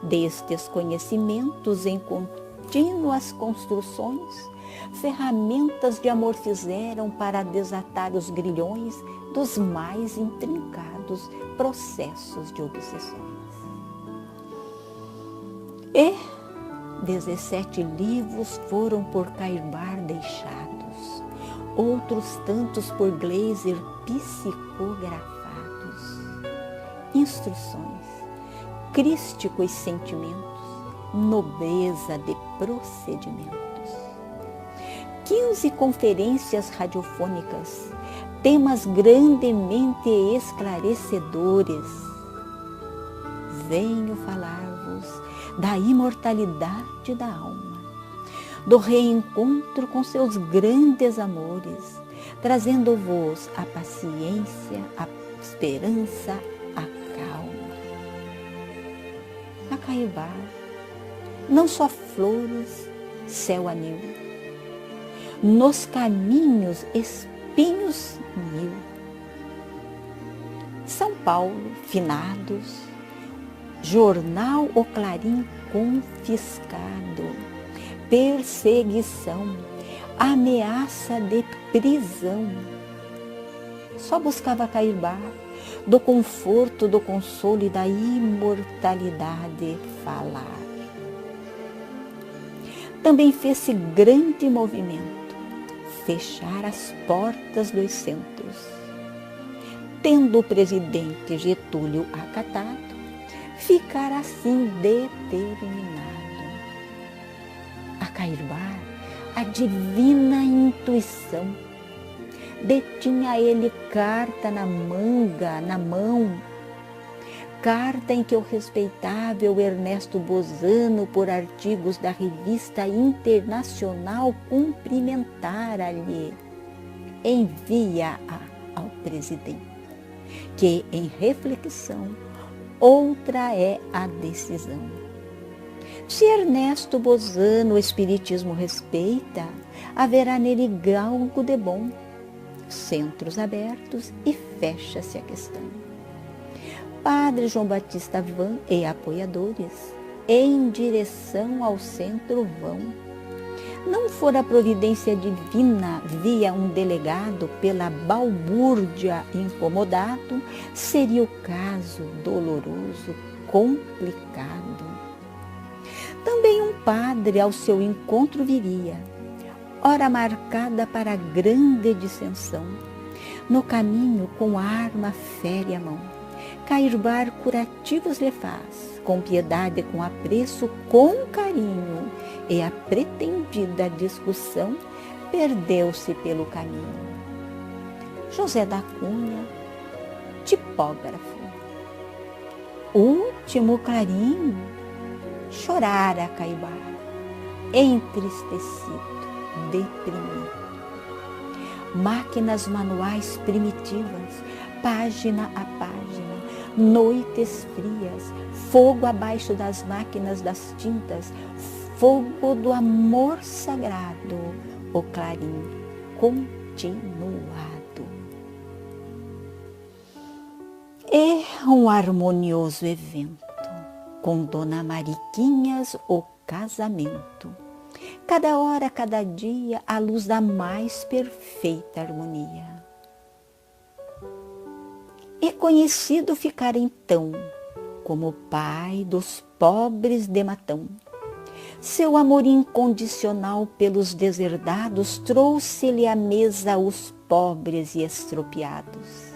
Destes conhecimentos em contínuas construções, ferramentas de amor fizeram para desatar os grilhões dos mais intrincados processos de obsessões. E 17 livros foram por Caibar deixados, outros tantos por Glaser psicografados. Instruções, crísticos sentimentos, nobreza de procedimentos. 15 conferências radiofônicas, temas grandemente esclarecedores. Venho falar-vos da imortalidade da alma, do reencontro com seus grandes amores, trazendo-vos a paciência, a esperança, a calma. A Caibar, não só flores, céu anil, nos caminhos espinhos mil. São Paulo, finados, Jornal O Clarim confiscado, perseguição, ameaça de prisão. Só buscava Caibar, do conforto, do consolo e da imortalidade falar. Também fez-se grande movimento, fechar as portas dos centros. tendo o presidente Getúlio acatado, ficar assim determinado a cairbar a divina intuição. Detinha ele carta na mão, carta em que o respeitável Ernesto Bozano, por artigos da Revista Internacional, cumprimentara-lhe. Envia-a ao presidente, que em reflexão outra é a decisão. Se Ernesto Bozano o espiritismo respeita, haverá nele algo de bom. Centros abertos e fecha-se a questão. Padre João Batista Van e apoiadores em direção ao centro vão. Não for a providência divina via um delegado pela balbúrdia incomodado, seria o caso doloroso, complicado. Também um padre ao seu encontro viria, hora marcada para grande dissensão. No caminho, com arma fere a mão, cairbar curativos lhe faz, com piedade, com apreço, com carinho, e a pretendida discussão perdeu-se pelo caminho. José da Cunha, tipógrafo. Último clarim, chorara Cairbar, entristecido, deprimido. Máquinas manuais primitivas, página a página, noites frias, fogo abaixo das máquinas das tintas, fogo do amor sagrado, o clarim continuado. É um harmonioso evento, com Dona Mariquinhas o casamento. Cada hora, cada dia, à luz da mais perfeita harmonia. É conhecido ficar então como o pai dos pobres de Matão. Seu amor incondicional pelos deserdados trouxe-lhe à mesa os pobres e estropiados.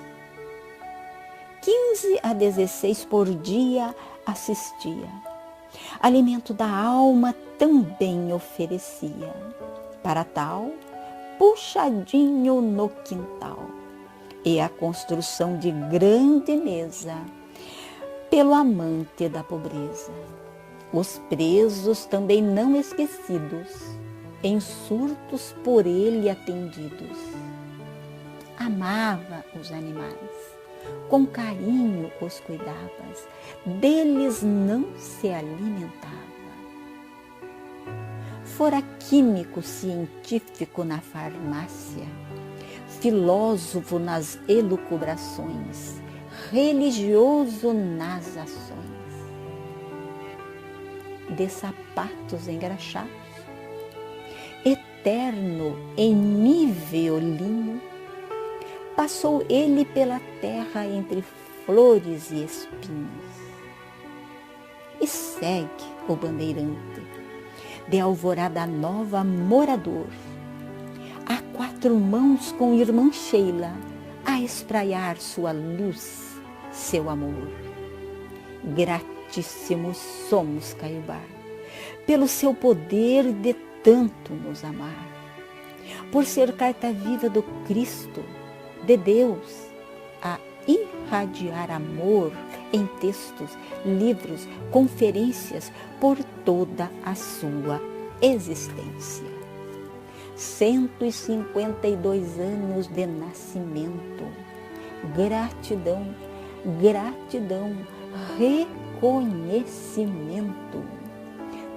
15 a 16 por dia assistia. Alimento da alma também oferecia. Para tal, puxadinho no quintal. E a construção de grande mesa pelo amante da pobreza. Os presos também não esquecidos, em surtos por ele atendidos. Amava os animais, com carinho os cuidava, deles não se alimentava. Fora químico científico na farmácia, filósofo nas elucubrações, religioso nas ações. De sapatos engraxados, eterno em niveolinho, passou ele pela terra entre flores e espinhos. E segue o bandeirante, de alvorada nova morador, a 4 mãos com irmã Sheila, a espraiar sua luz, seu amor. Gratíssimos somos, Cairbar, pelo seu poder de tanto nos amar, por ser carta viva do Cristo, de Deus, a irradiar amor em textos, livros, conferências por toda a sua existência. 152 anos de nascimento. Gratidão, gratidão, reconhecimento.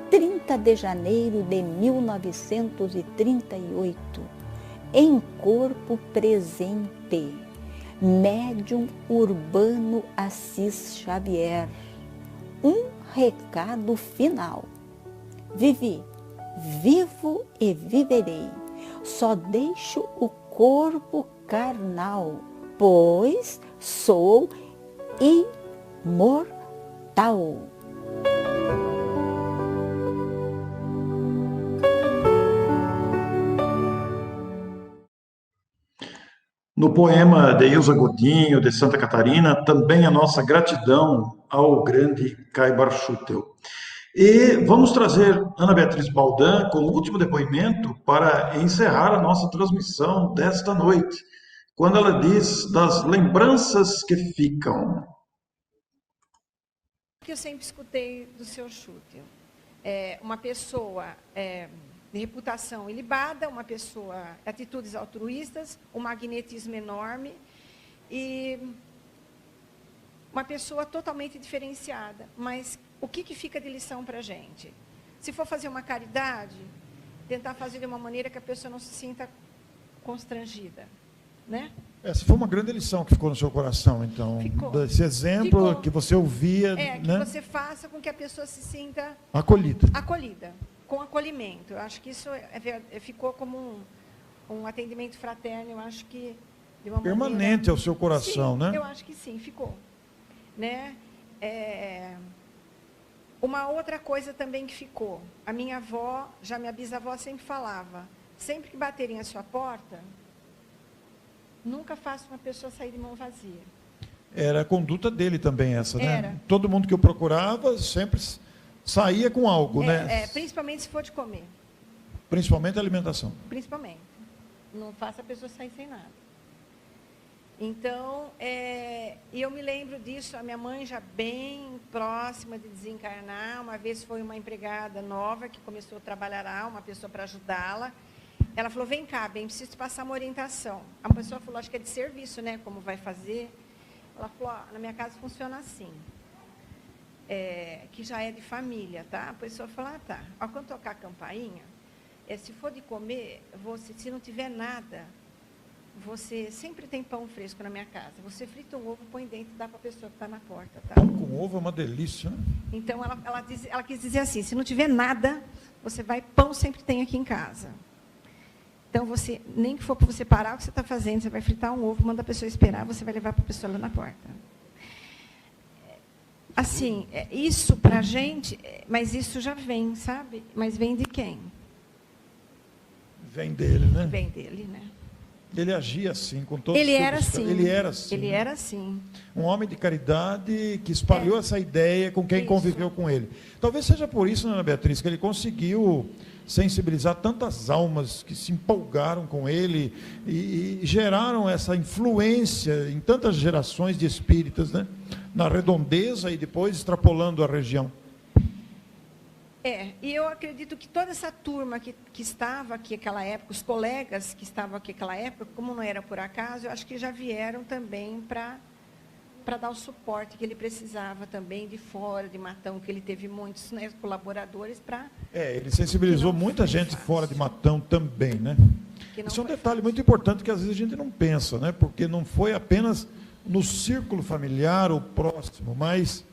30 de janeiro de 1938, em corpo presente, médium Urbano Assis Xavier. Um recado final. Vivi, vivo e viverei, só deixo o corpo carnal, pois sou imortal. No poema de Ilza Godinho, de Santa Catarina, também a nossa gratidão ao grande Caibar Schutel. E vamos trazer Ana Beatriz Baldan como último depoimento para encerrar a nossa transmissão desta noite, quando ela diz das lembranças que ficam. Que eu sempre escutei do Sr. Schutel. Uma pessoa de reputação ilibada, uma pessoa de atitudes altruístas, um magnetismo enorme e uma pessoa totalmente diferenciada. Mas o que fica de lição para a gente? Se for fazer uma caridade, tentar fazer de uma maneira que a pessoa não se sinta constrangida, né? Essa foi uma grande lição que ficou no seu coração, então. Ficou. Desse exemplo que você ouvia, que né? você faça com que a pessoa se sinta acolhida, com acolhimento. Eu acho que isso ficou como um atendimento fraterno, eu acho que de uma permanente maneira... ao seu coração, sim, né? Eu acho que sim, ficou, né? Uma outra coisa também que ficou, a minha avó, já minha bisavó sempre falava, sempre que baterem a sua porta, nunca faça uma pessoa sair de mão vazia. Era a conduta dele também essa, Era. né? Todo mundo que eu procurava sempre saía com algo, né? Principalmente se for de comer. Principalmente a alimentação. Principalmente. Não faça a pessoa sair sem nada. Então, e eu me lembro disso, a minha mãe já bem próxima de desencarnar, uma vez foi uma empregada nova que começou a trabalhar lá, uma pessoa para ajudá-la. Ela falou, vem cá, bem, preciso te passar uma orientação. A pessoa falou, acho que é de serviço, né? Como vai fazer? Ela falou, na minha casa funciona assim. Que já é de família, tá? A pessoa falou, tá. Quando tocar a campainha, se for de comer, se não tiver nada, você sempre tem pão fresco na minha casa. Você frita um ovo, põe dentro e dá para a pessoa que está na porta, tá? Pão com ovo é uma delícia, né? Então, ela quis dizer assim, se não tiver nada, pão sempre tem aqui em casa. Então, nem que for para você parar o que você está fazendo, você vai fritar um ovo, manda a pessoa esperar, você vai levar para a pessoa lá na porta. Assim, isso para a gente, mas isso já vem, sabe? Mas vem de quem? Vem dele, né? Vem dele, né? Ele agia assim, com todos Ele era assim. Ele era assim. Ele era assim. Um homem de caridade que espalhou essa ideia com quem conviveu com ele. Talvez seja por isso, Ana Beatriz, que ele conseguiu sensibilizar tantas almas que se empolgaram com ele e geraram essa influência em tantas gerações de espíritas, né? Na redondeza e depois extrapolando a região. E eu acredito que toda essa turma que estava aqui naquela época, os colegas que estavam aqui naquela época, como não era por acaso, eu acho que já vieram também para dar o suporte que ele precisava também de fora, de Matão, que ele teve muitos, né, colaboradores para... ele sensibilizou muita gente fora de Matão também, né? Isso é um detalhe muito importante que às vezes a gente não pensa, né? Porque não foi apenas no círculo familiar ou próximo, mas...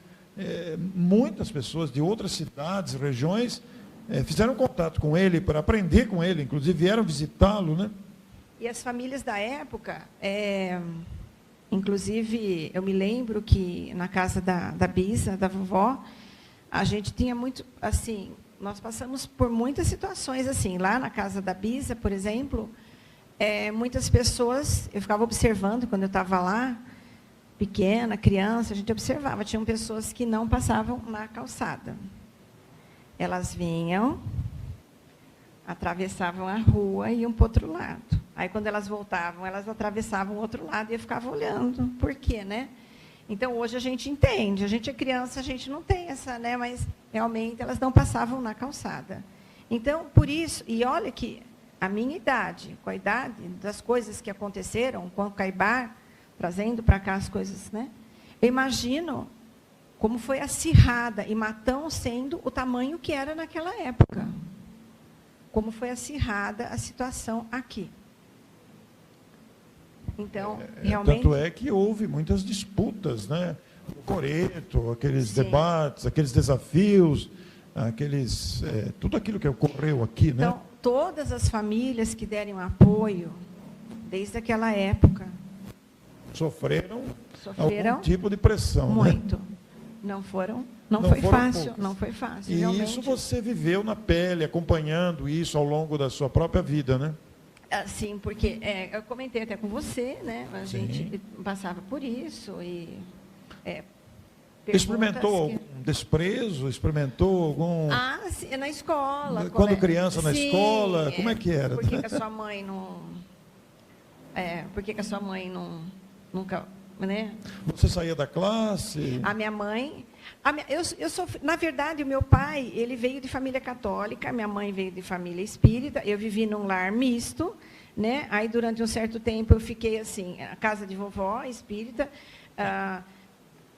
muitas pessoas de outras cidades, regiões, fizeram contato com ele para aprender com ele, inclusive vieram visitá-lo, né? E as famílias da época, inclusive, eu me lembro que na casa da Bisa, da vovó, a gente tinha muito, assim, nós passamos por muitas situações, assim, lá na casa da Bisa, por exemplo, muitas pessoas, eu ficava observando quando eu estava lá, pequena, criança, a gente observava, tinham pessoas que não passavam na calçada. Elas vinham, atravessavam a rua e iam para o outro lado. Aí, quando elas voltavam, elas atravessavam o outro lado e eu ficava olhando. Por quê, né? Então, hoje a gente entende. A gente é criança, a gente não tem essa, né? Mas, realmente, elas não passavam na calçada. Então, por isso, e olha que a minha idade, com a idade das coisas que aconteceram com o Caibar, trazendo para cá as coisas, né? Eu imagino como foi acirrada, e Matão sendo o tamanho que era naquela época. Como foi acirrada a situação aqui. Então, realmente... Tanto é que houve muitas disputas, né? O Coreto, aqueles debates, aqueles desafios, tudo aquilo que ocorreu aqui, né? Então, todas as famílias que deram apoio, desde aquela época, sofreram algum tipo de pressão. Muito. Né? Não foi fácil. Poucos. Não foi fácil. E realmente. isso você viveu na pele, acompanhando isso ao longo da sua própria vida, né? Assim, porque eu comentei até com você, né? A gente passava por isso e... experimentou algum desprezo? Experimentou algum... sim, na escola. Quando criança na escola, como é que era? Por que a sua mãe não... por que a sua mãe não... Nunca... Né? Você saía da classe? A minha mãe... na verdade, o meu pai, ele veio de família católica, minha mãe veio de família espírita, eu vivi num lar misto, né? Aí, durante um certo tempo, eu fiquei assim, na casa de vovó, espírita,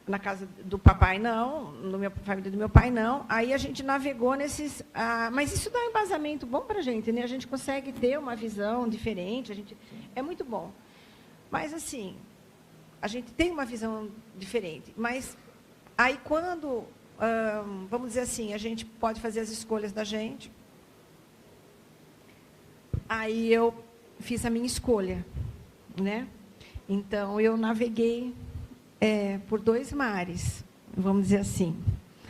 na casa do papai, não, na família do meu pai, não. Aí, a gente navegou nesses... mas isso dá um embasamento bom para a gente, né? A gente consegue ter uma visão diferente, é muito bom. Mas, assim, a gente tem uma visão diferente, mas... Aí, quando, vamos dizer assim, a gente pode fazer as escolhas da gente, aí eu fiz a minha escolha, né? Então, eu naveguei por 2 mares, vamos dizer assim.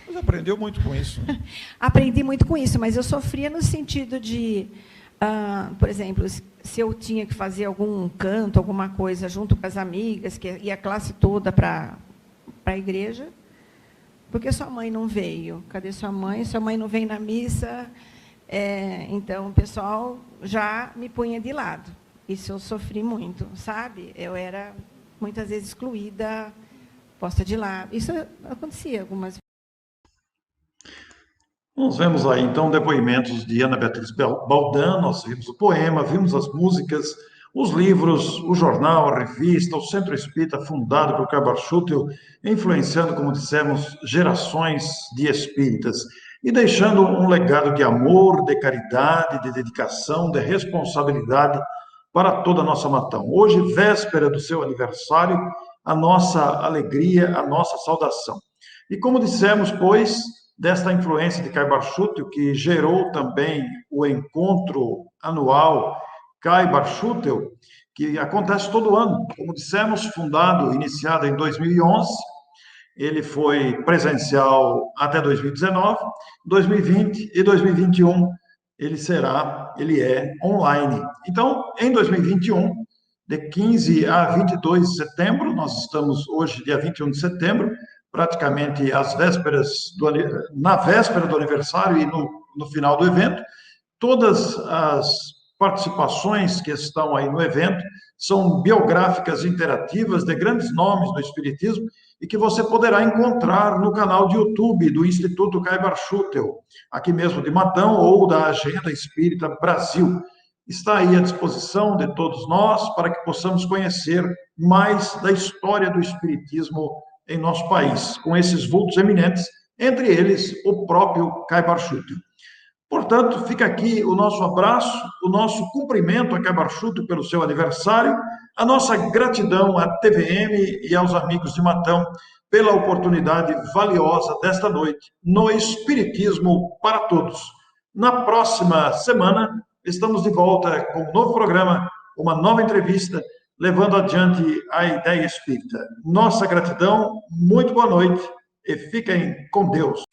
Você aprendeu muito com isso, né? Aprendi muito com isso, mas eu sofria no sentido de, por exemplo, se eu tinha que fazer algum canto, alguma coisa junto com as amigas, que ia a classe toda para a igreja, porque sua mãe não veio. Cadê sua mãe? Sua mãe não vem na missa. Então, o pessoal já me punha de lado. Isso eu sofri muito, sabe? Eu era, muitas vezes, excluída, posta de lado. Isso acontecia algumas vezes. Nós vemos aí, então, depoimentos de Ana Beatriz Baldan, nós vimos o poema, vimos as músicas, os livros, o jornal, a revista, o Centro Espírita, fundado por Caibar Schutel, influenciando, como dissemos, gerações de espíritas e deixando um legado de amor, de caridade, de dedicação, de responsabilidade para toda a nossa Matão. Hoje, véspera do seu aniversário, a nossa alegria, a nossa saudação. E como dissemos, pois, desta influência de Caibar Schutel, que gerou também o encontro anual Caibar Schutel, que acontece todo ano. Como dissemos, fundado, iniciado em 2011, ele foi presencial até 2019, 2020 e 2021 ele é online. Então, em 2021, de 15 a 22 de setembro, nós estamos hoje, dia 21 de setembro, praticamente na véspera do aniversário e no final do evento, todas as participações que estão aí no evento são biográficas interativas de grandes nomes do Espiritismo e que você poderá encontrar no canal de YouTube do Instituto Caibar Schutel, aqui mesmo de Matão, ou da Agenda Espírita Brasil. Está aí à disposição de todos nós para que possamos conhecer mais da história do Espiritismo em nosso país, com esses vultos eminentes, entre eles o próprio Caibar Schutel. Portanto, fica aqui o nosso abraço, o nosso cumprimento a Caibar Schutel pelo seu aniversário, a nossa gratidão à TVM e aos amigos de Matão pela oportunidade valiosa desta noite no Espiritismo para Todos. Na próxima semana, estamos de volta com um novo programa, uma nova entrevista, levando adiante a ideia espírita. Nossa gratidão, muito boa noite e fiquem com Deus.